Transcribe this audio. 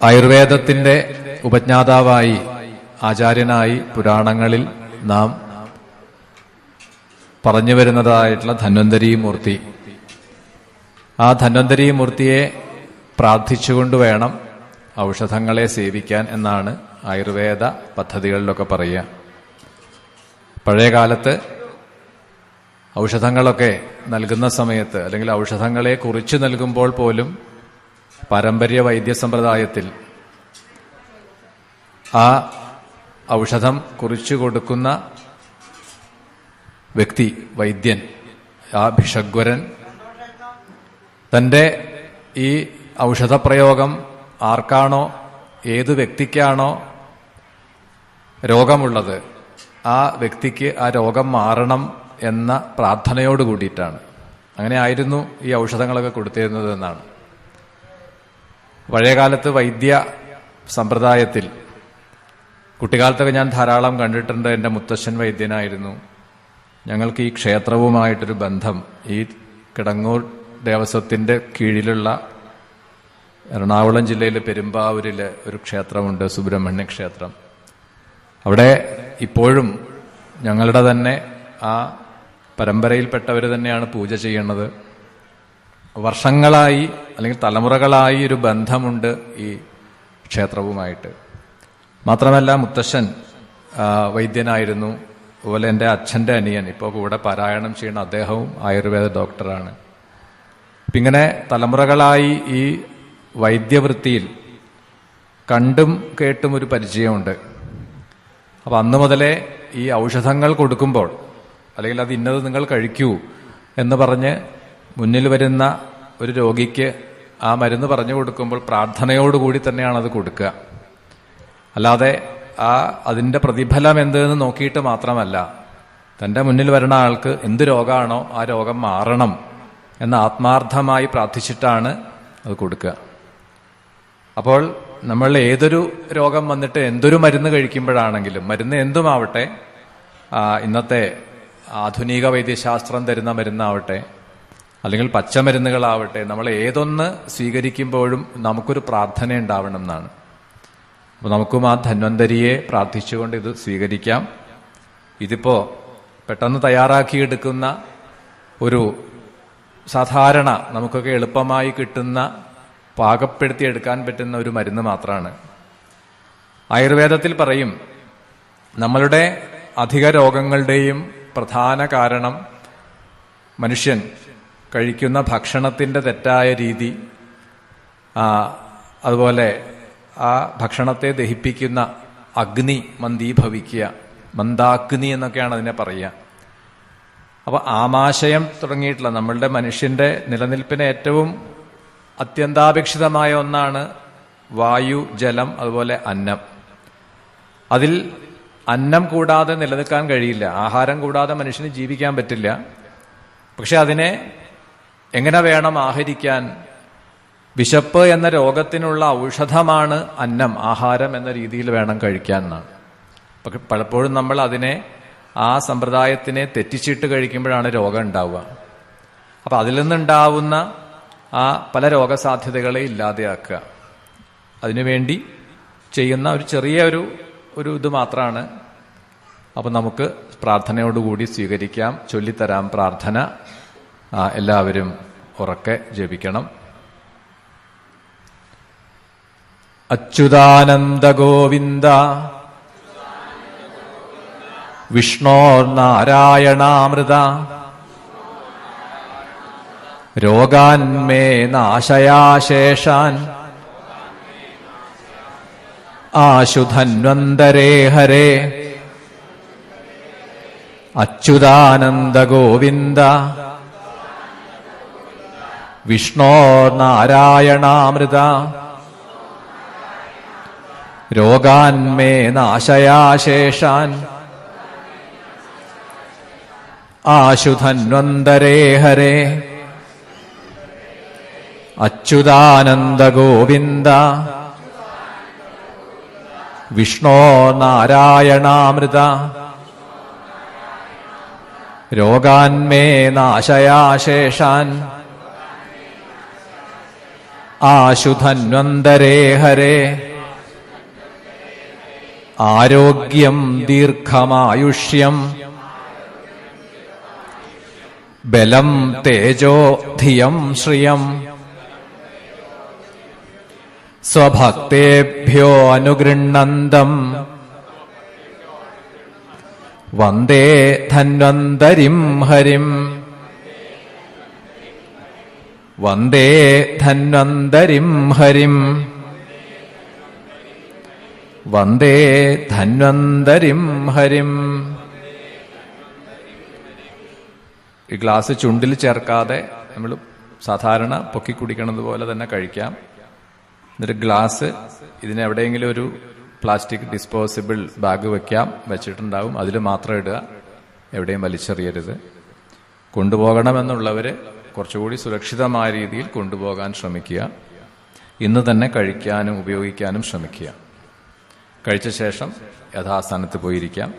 ആയുർവേദത്തിന്റെ ഉപജ്ഞാതാവായി ആചാര്യനായി പുരാണങ്ങളിൽ നാം പറഞ്ഞു വരുന്നതായിട്ടുള്ള ധന്വന്തരി മൂർത്തി, ആ ധന്വന്തരി മൂർത്തിയെ പ്രാർത്ഥിച്ചുകൊണ്ട് വേണം ഔഷധങ്ങളെ സേവിക്കാൻ എന്നാണ് ആയുർവേദ പദ്ധതികളിലൊക്കെ പറയുക. പഴയ കാലത്ത് ഔഷധങ്ങളൊക്കെ നൽകുന്ന സമയത്ത്, അല്ലെങ്കിൽ ഔഷധങ്ങളെ കുറിച്ചു നൽകുമ്പോൾ പോലും പാരമ്പര്യ വൈദ്യസമ്പ്രദായത്തിൽ ആ ഔഷധം കുറിച്ചു കൊടുക്കുന്ന വ്യക്തി, വൈദ്യൻ, ആ ഭിഷഗ്വരൻ തന്റെ ഈ ഔഷധപ്രയോഗം ആർക്കാണോ, ഏതു വ്യക്തിക്കാണോ രോഗമുള്ളത്, ആ വ്യക്തിക്ക് ആ രോഗം മാറണം എന്ന പ്രാർത്ഥനയോട് കൂടിയിട്ടാണ്. അങ്ങനെ ആയിരുന്നു ഈ ഔഷധങ്ങളൊക്കെ കൊടുത്തിരുന്നത് എന്നാണ്. പഴയകാലത്ത് വൈദ്യ സമ്പ്രദായത്തിൽ കുട്ടിക്കാലത്തൊക്കെ ഞാൻ ധാരാളം കണ്ടിട്ടുണ്ട്. എൻ്റെ മുത്തശ്ശൻ വൈദ്യനായിരുന്നു. ഞങ്ങൾക്ക് ഈ ക്ഷേത്രവുമായിട്ടൊരു ബന്ധം, ഈ കിടങ്ങൂർ ദേവസ്വത്തിൻ്റെ കീഴിലുള്ള എറണാകുളം ജില്ലയിലെ പെരുമ്പാവൂരിലെ ഒരു ക്ഷേത്രമുണ്ട്, സുബ്രഹ്മണ്യ ക്ഷേത്രം. അവിടെ ഇപ്പോഴും ഞങ്ങളുടെ തന്നെ ആ പരമ്പരയിൽപ്പെട്ടവർ തന്നെയാണ് പൂജ ചെയ്യുന്നത്. വർഷങ്ങളായി അല്ലെങ്കിൽ തലമുറകളായി ഒരു ബന്ധമുണ്ട് ഈ ക്ഷേത്രവുമായിട്ട്. മാത്രമല്ല മുത്തശ്ശൻ വൈദ്യനായിരുന്നു. അതുപോലെ എൻ്റെ അച്ഛൻ്റെ അനിയൻ, ഇപ്പോൾ കൂടെ പാരായണം ചെയ്യുന്ന അദ്ദേഹവും ആയുർവേദ ഡോക്ടറാണ്. ഇങ്ങനെ തലമുറകളായി ഈ വൈദ്യവൃത്തിയിൽ കണ്ടും കേട്ടും ഒരു പരിചയമുണ്ട്. അപ്പം അന്ന് മുതലേ ഈ ഔഷധങ്ങൾ കൊടുക്കുമ്പോൾ, അല്ലെങ്കിൽ അത് ഇന്നത് നിങ്ങൾ കഴിക്കൂ എന്ന് പറഞ്ഞ് മുന്നിൽ വരുന്ന ഒരു രോഗിക്ക് ആ മരുന്ന് പറഞ്ഞു കൊടുക്കുമ്പോൾ പ്രാർത്ഥനയോടുകൂടി തന്നെയാണ് അത് കൊടുക്കുക. അല്ലാതെ അതിൻ്റെ പ്രതിഫലം എന്തെന്ന് നോക്കിയിട്ട് മാത്രമല്ല, തൻ്റെ മുന്നിൽ വരുന്ന ആൾക്ക് എന്ത് രോഗമാണോ ആ രോഗം മാറണം എന്ന് ആത്മാർത്ഥമായി പ്രാർത്ഥിച്ചിട്ടാണ് അത് കൊടുക്കുക. അപ്പോൾ നമ്മൾ ഏതൊരു രോഗം വന്നിട്ട് എന്തൊരു മരുന്ന് കഴിക്കുമ്പോഴാണെങ്കിലും, മരുന്ന് എന്തുമാവട്ടെ, ഇന്നത്തെ ആധുനിക വൈദ്യശാസ്ത്രം തരുന്ന മരുന്നാവട്ടെ, അല്ലെങ്കിൽ പച്ചമരുന്നുകളാവട്ടെ, നമ്മൾ ഏതൊന്ന് സ്വീകരിക്കുമ്പോഴും നമുക്കൊരു പ്രാർത്ഥന ഉണ്ടാവണം എന്നാണ്. അപ്പോൾ നമുക്കും ആ ധന്വന്തരിയെ പ്രാർത്ഥിച്ചുകൊണ്ട് ഇത് സ്വീകരിക്കാം. ഇതിപ്പോൾ പെട്ടെന്ന് തയ്യാറാക്കിയെടുക്കുന്ന ഒരു സാധാരണ നമുക്കൊക്കെ എളുപ്പമായി കിട്ടുന്ന, പാകപ്പെടുത്തിയെടുക്കാൻ പറ്റുന്ന ഒരു മരുന്ന് മാത്രമാണ്. ആയുർവേദത്തിൽ പറയും, നമ്മളുടെ അധിക രോഗങ്ങളുടെയും പ്രധാന കാരണം മനുഷ്യൻ കഴിക്കുന്ന ഭക്ഷണത്തിൻ്റെ തെറ്റായ രീതി, അതുപോലെ ആ ഭക്ഷണത്തെ ദഹിപ്പിക്കുന്ന അഗ്നി മന്ദീഭവിക്കുക, മന്ദാഗ്നി എന്നൊക്കെയാണ് അതിനെ പറയുക. അപ്പോൾ ആമാശയം തുടങ്ങിയിട്ടുള്ള നമ്മളുടെ മനുഷ്യന്റെ നിലനിൽപ്പിന് ഏറ്റവും അത്യന്താപേക്ഷിതമായ ഒന്നാണ് വായു, ജലം, അതുപോലെ അന്നം. അതിൽ അന്നം കൂടാതെ നിലനിൽക്കാൻ കഴിയില്ല. ആഹാരം കൂടാതെ മനുഷ്യന് ജീവിക്കാൻ പറ്റില്ല. പക്ഷെ അതിനെ എങ്ങനെ വേണം ആഹരിക്കാൻ? വിശപ്പ് എന്ന രോഗത്തിനുള്ള ഔഷധമാണ് അന്നം, ആഹാരം എന്ന രീതിയിൽ വേണം കഴിക്കാൻ എന്നാണ്. പക്ഷെ പലപ്പോഴും നമ്മൾ അതിനെ, ആ സമ്പ്രദായത്തിനെ തെറ്റിച്ചിട്ട് കഴിക്കുമ്പോഴാണ് രോഗം ഉണ്ടാവുക. അപ്പം അതിൽ നിന്നുണ്ടാവുന്ന ആ പല രോഗസാധ്യതകളെ ഇല്ലാതെയാക്കുക. അതിനുവേണ്ടി ചെയ്യുന്ന ഒരു ചെറിയ ഒരു ഇത് മാത്രമാണ്. അപ്പം നമുക്ക് പ്രാർത്ഥനയോടുകൂടി സ്വീകരിക്കാം. ചൊല്ലിത്തരാം പ്രാർത്ഥന. എല്ലാവരും ഉറക്കെ ജപിക്കണം. അച്യുതാനന്ദ ഗോവിന്ദ വിഷ്ണോർനാരായണാമൃത രോഗാന്മേ നാശയാശേഷാൻ ആശുധന്വന്തരേ ഹരേ അച്യുതാനന്ദ ഗോവിന്ദ വിഷ്ണോർനാരായണാമൃത രോഗാന്മേ നാശയാശേഷാൻ ആശുധന്വന്തരേ ഹരേ അച്യുതാനന്ദ ഗോവിന്ദ വിഷ്ണോർനാരായണാമൃത രോഗാന്മേ നാശയാശേഷാൻ ആശുധന്വന്തരേ ഹരേ ആരോഗ്യം ദീർഘമായുഷ്യം ബലം തേജോ ധിയം ശ്രിയം സ്വഭക്തേഭ്യോ അനുഗൃണ്ണന്തം വന്ദേ ധന്വന്തരിം ഹരിം വന്ദേ ധന്വന്തരിം ഹരിം വന്ദേ ധന്വന്തരിം ഹരിം. ഈ ഗ്ലാസ് ചുണ്ടിൽ ചേർക്കാതെ നമ്മൾ സാധാരണ പൊക്കി കുടിക്കണത് പോലെ തന്നെ കഴിക്കാം. എന്നിട്ട് ഗ്ലാസ് ഇതിനെവിടെയെങ്കിലും ഒരു പ്ലാസ്റ്റിക് ഡിസ്പോസിബിൾ ബാഗ് വെച്ചിട്ടുണ്ടാവും, അതിൽ മാത്രം ഇടുക, എവിടെയും വലിച്ചെറിയരുത്. കൊണ്ടുപോകണമെന്നുള്ളവർ കുറച്ചുകൂടി സുരക്ഷിതമായ രീതിയിൽ കൊണ്ടുപോകാൻ ശ്രമിക്കുക. ഇന്ന് തന്നെ കഴിക്കാനും ഉപയോഗിക്കാനും ശ്രമിക്കുക. കഴിച്ച ശേഷം യഥാസ്ഥാനത്ത് പോയിരിക്കാം.